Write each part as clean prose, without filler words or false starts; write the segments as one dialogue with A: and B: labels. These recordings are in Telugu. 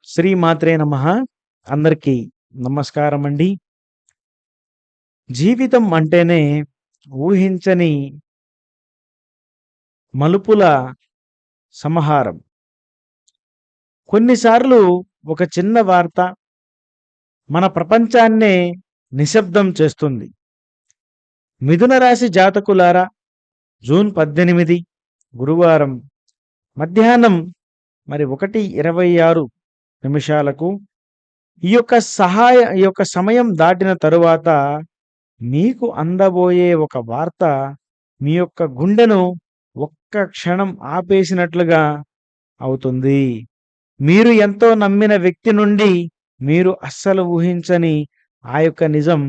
A: శ్రీమాత్రే నమః. అందరికీ నమస్కారమండి. జీవితం అంటేనే ఊహించని మలుపుల సమాహారం. కొన్నిసార్లు ఒక చిన్న వార్త మన ప్రపంచాన్నే నిశ్శబ్దం చేస్తుంది. మిథున రాశి జాతకులారా, జూన్ 18 గురువారం మధ్యాహ్నం 1:26 ఈ యొక్క సమయం దాటిన తరువాత మీకు అందబోయే ఒక వార్త మీ యొక్క గుండెను ఒక్క క్షణం ఆపేసినట్లుగా అవుతుంది. మీరు ఎంతో నమ్మిన వ్యక్తి నుండి మీరు అస్సలు ఊహించని ఆ యొక్క నిజం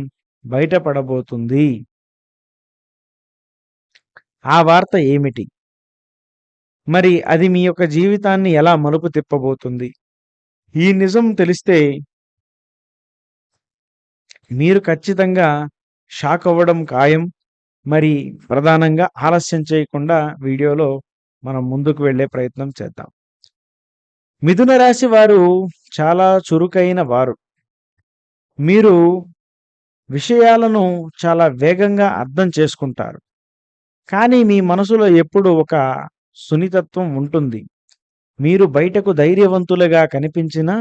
A: బయటపడబోతుంది. ఆ వార్త ఏమిటి? మరి అది మీ యొక్క జీవితాన్ని ఎలా మలుపు తిప్పబోతుంది? ఈ నిజం తెలిస్తే మీరు ఖచ్చితంగా షాక్ అవ్వడం ఖాయం. మరి ప్రధానంగా ఆలస్యం చేయకుండా వీడియోలో మనం ముందుకు వెళ్ళే ప్రయత్నం చేద్దాం. మిథున రాశి వారు చాలా చురుకైన వారు. మీరు విషయాలను చాలా వేగంగా అర్థం చేసుకుంటారు. కానీ మీ మనసులో ఎప్పుడూ ఒక సున్నితత్వం ఉంటుంది. మీరు బయటకు ధైర్యవంతులుగా కనిపించినా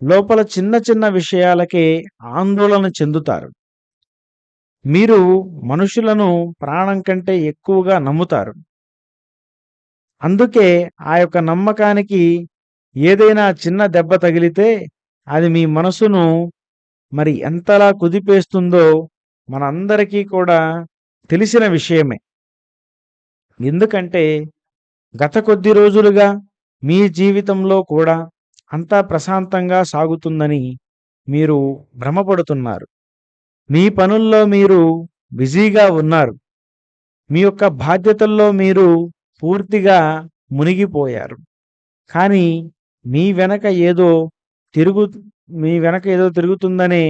A: లోపల చిన్న చిన్న విషయాలకే ఆందోళన చెందుతారు. మీరు మనుషులను ప్రాణం కంటే ఎక్కువగా నమ్ముతారు. అందుకే ఆ యొక్క నమ్మకానికి ఏదైనా చిన్న దెబ్బ తగిలితే అది మీ మనసును మరి ఎంతలా కుదిపేస్తుందో మనందరికీ కూడా తెలిసిన విషయమే. ఎందుకంటే గత కొద్ది రోజులుగా మీ జీవితంలో కూడా అంతా ప్రశాంతంగా సాగుతుందని మీరు భ్రమపడుతున్నారు. మీ పనుల్లో మీరు బిజీగా ఉన్నారు. మీ యొక్క బాధ్యతల్లో మీరు పూర్తిగా మునిగిపోయారు. కానీ మీ వెనక ఏదో తిరుగు మీ వెనక ఏదో తిరుగుతుందనే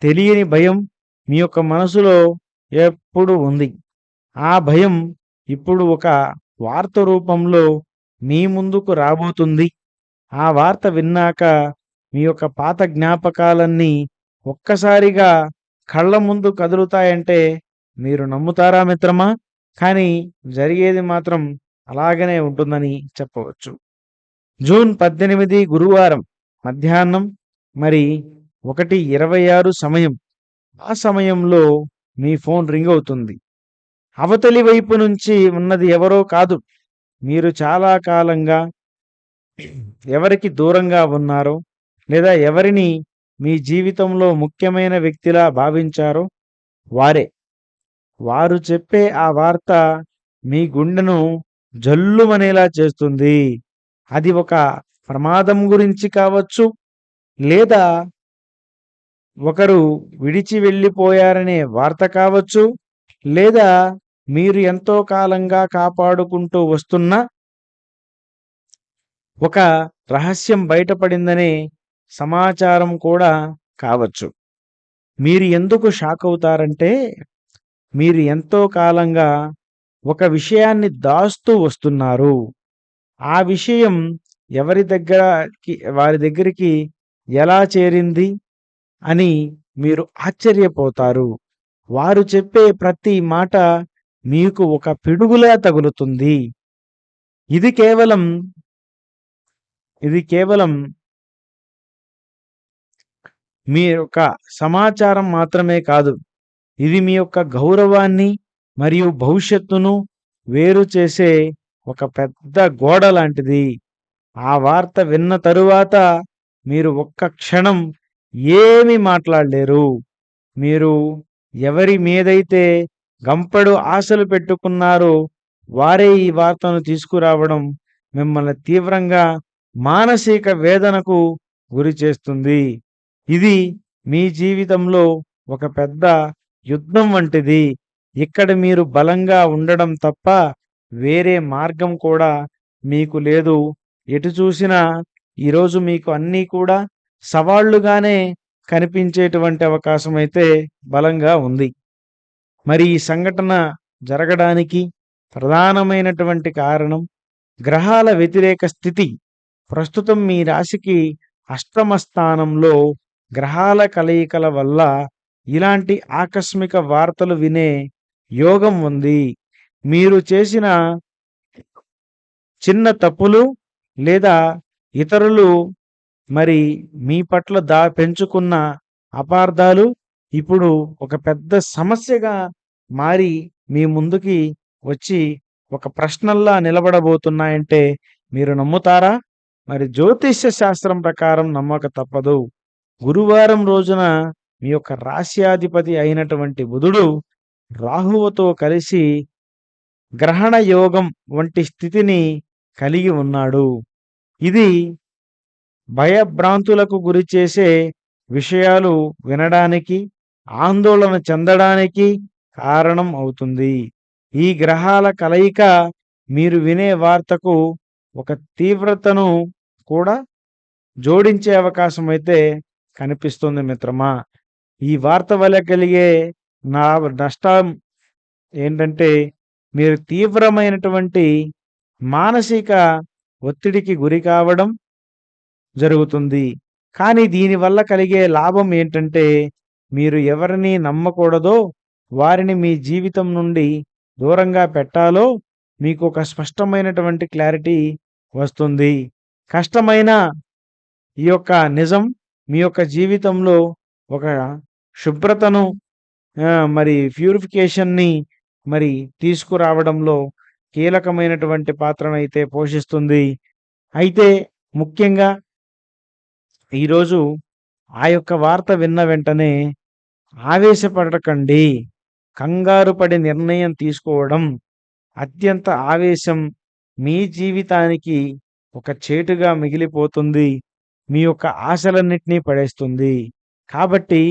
A: తెలియని భయం మీ యొక్క మనసులో ఎప్పుడు ఉంది. ఆ భయం ఇప్పుడు ఒక వార్త రూపంలో మీ ముందుకు రాబోతుంది. ఆ వార్త విన్నాక మీ యొక్క పాత జ్ఞాపకాలన్నీ ఒక్కసారిగా కళ్ళ ముందు కదులుతాయంటే మీరు నమ్ముతారా మిత్రమా? కానీ జరిగేది మాత్రం అలాగనే ఉంటుందని చెప్పవచ్చు. జూన్ 18 గురువారం మధ్యాహ్నం 1:26 సమయం. ఆ సమయంలో మీ ఫోన్ రింగ్ అవుతుంది. అవతలి వైపు నుంచి ఉన్నది ఎవరో కాదు. మీరు చాలా కాలంగా ఎవరికి దూరంగా ఉన్నారో లేదా ఎవరిని మీ జీవితంలో ముఖ్యమైన వ్యక్తిలా భావించారో వారే. వారు చెప్పే ఆ వార్త మీ గుండెను జల్లుమనేలా చేస్తుంది. అది ఒక ప్రమాదం గురించి కావచ్చు, లేదా ఒకరు విడిచి వెళ్ళిపోయారనే వార్త కావచ్చు, లేదా మీరు ఎంతో కాలంగా కాపాడుకుంటూ వస్తున్న ఒక రహస్యం బయటపడిందనే సమాచారం కూడా కావచ్చు. మీరు ఎందుకు షాక్ అవుతారంటే మీరు ఎంతో కాలంగా ఒక విషయాన్ని దాస్తూ వస్తున్నారు. ఆ విషయం వారి దగ్గరికి ఎలా చేరింది అని మీరు ఆశ్చర్యపోతారు. వారు చెప్పే ప్రతి మాట మీకు ఒక పిడుగులా తగులుతుంది. ఇది కేవలం మీ యొక్క సమాచారం మాత్రమే కాదు. ఇది మీ యొక్క గౌరవాన్ని మరియు భవిష్యత్తును వేరు చేసే ఒక పెద్ద గోడ లాంటిది. ఆ వార్త విన్న తరువాత మీరు ఒక్క క్షణం ఏమీ మాట్లాడలేరు. మీరు ఎవరి మీదైతే గంపెడు ఆశలు పెట్టుకున్నారో వారే ఈ వార్తను తీసుకురావడం మిమ్మల్ని తీవ్రంగా మానసిక వేదనకు గురి చేస్తుంది. ఇది మీ జీవితంలో ఒక పెద్ద యుద్ధం వంటిది. ఇక్కడ మీరు బలంగా ఉండడం తప్ప వేరే మార్గం కూడా మీకు లేదు. ఎటు చూసినా ఈరోజు మీకు అన్నీ కూడా సవాళ్లుగానే కనిపించేటువంటి అవకాశం అయితే బలంగా ఉంది. మరి ఈ సంఘటన జరగడానికి ప్రధానమైనటువంటి కారణం గ్రహాల వ్యతిరేక స్థితి ప్రస్తుతం మీ రాశికి అష్టమ స్థానంలో గ్రహాల కలయికల వల్ల ఇలాంటి ఆకస్మిక వార్తలు వినే యోగం ఉంది. మీరు చేసిన చిన్న తప్పులు లేదా ఇతరులు మరి మీ పట్ల పెంచుకున్న అపార్థాలు ఇప్పుడు ఒక పెద్ద సమస్యగా మారి మీ ముందుకి వచ్చి ఒక ప్రశ్నల్లా నిలబడబోతున్నాయంటే మీరు నమ్ముతారా? మరి జ్యోతిష్య శాస్త్రం ప్రకారం నమ్మక తప్పదు. గురువారం రోజున మీ యొక్క రాశ్యాధిపతి అయినటువంటి బుధుడు రాహువుతో కలిసి గ్రహణ యోగం వంటి స్థితిని కలిగి ఉన్నాడు. ఇది భయభ్రాంతులకు గురి చేసే విషయాలు వినడానికి, ఆందోళన చెందడానికి కారణం అవుతుంది. ఈ గ్రహాల కలయిక మీరు వినే వార్తకు ఒక తీవ్రతను కూడా జోడించే అవకాశం అయితే కనిపిస్తుంది మిత్రమా. ఈ వార్త వల్ల కలిగే నష్టం ఏంటంటే మీరు తీవ్రమైనటువంటి మానసిక ఒత్తిడికి గురి కావడం జరుగుతుంది. కానీ దీనివల్ల కలిగే లాభం ఏంటంటే మీరు ఎవరిని నమ్మకూడదో వారిని మీ జీవితం నుండి దూరంగా పెట్టాలో మీకు ఒక స్పష్టమైనటువంటి క్లారిటీ వస్తుంది. కష్టమైన ఈ యొక్క నిజం మీ యొక్క జీవితంలో ఒక శుభ్రతను మరి ప్యూరిఫికేషన్ని మరి తీసుకురావడంలో కీలకమైనటువంటి పాత్రనైతే పోషిస్తుంది. అయితే ముఖ్యంగా ఈరోజు ఆ యొక్క వార్త విన్న వెంటనే ఆవేశపడకండి. కంగారు పడి నిర్ణయం తీసుకోవడం, అత్యంత ఆవేశం మీ జీవితానికి ఒక చేటుగా మిగిలిపోతుంది. మీ యొక్క ఆశలన్నిటినీ పడేస్తుంది. కాబట్టి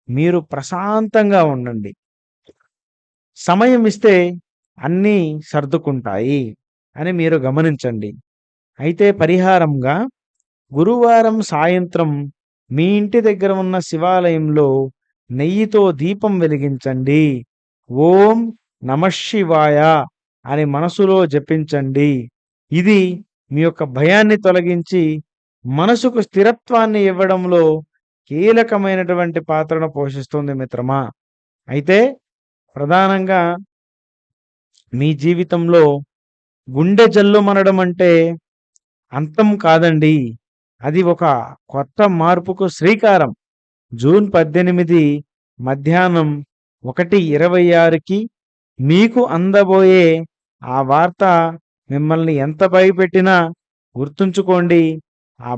A: మీరు ప్రశాంతంగా ఉండండి. సమయం ఇస్తే అన్నీ సర్దుకుంటాయి అని మీరు గమనించండి. అయితే పరిహారంగా గురువారం సాయంత్రం మీ ఇంటి దగ్గర ఉన్న శివాలయంలో నెయ్యితో దీపం వెలిగించండి. ఓం నమఃశివాయ అని మనసులో జపించండి. ఇది మీ యొక్క భయాన్ని తొలగించి మనసుకు స్థిరత్వాన్ని ఇవ్వడంలో కీలకమైనటువంటి పాత్రను పోషిస్తుంది మిత్రమా. అయితే ప్రధానంగా మీ జీవితంలో గుండె జల్లుమనడం అంటే అంతం కాదండి. అది ఒక కొత్త మార్పుకు శ్రీకారం. జూన్ 18 మధ్యాహ్నం 1:26కి మీకు అందబోయే ఆ వార్త మిమ్మల్ని ఎంత భయపెట్టినా గుర్తుంచుకోండి, ఆ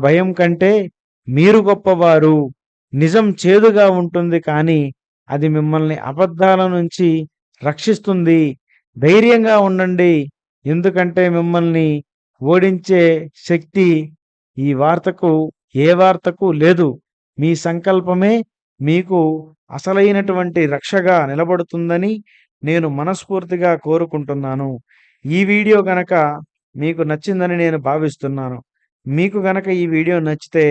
A: భయం కంటే మీరు గొప్పవారు. నిజం చేదుగా ఉంటుంది, కానీ అది మిమ్మల్ని అబద్ధాల నుంచి రక్షిస్తుంది. ధైర్యంగా ఉండండి, ఎందుకంటే మిమ్మల్ని ఓడించే శక్తి ఈ వార్తకు ఏ వార్తకు లేదు. మీ సంకల్పమే మీకు అసలైనటువంటి రక్షగా నిలబడుతుందని నేను మనస్ఫూర్తిగా కోరుకుంటున్నాను. ఈ వీడియో గనక మీకు నచ్చిందని నేను భావిస్తున్నాను. మీకు గనక ఈ వీడియో నచ్చితే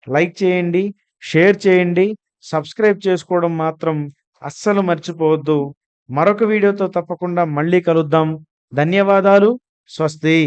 A: లైక్ చేయండి, షేర్ చేయండి, సబ్స్క్రైబ్ చేసుకోవడం మాత్రం అస్సలు మర్చిపోవద్దు. మరొక వీడియోతో తప్పకుండా మళ్ళీ కలుద్దాం. ధన్యవాదాలు. స్వస్తి.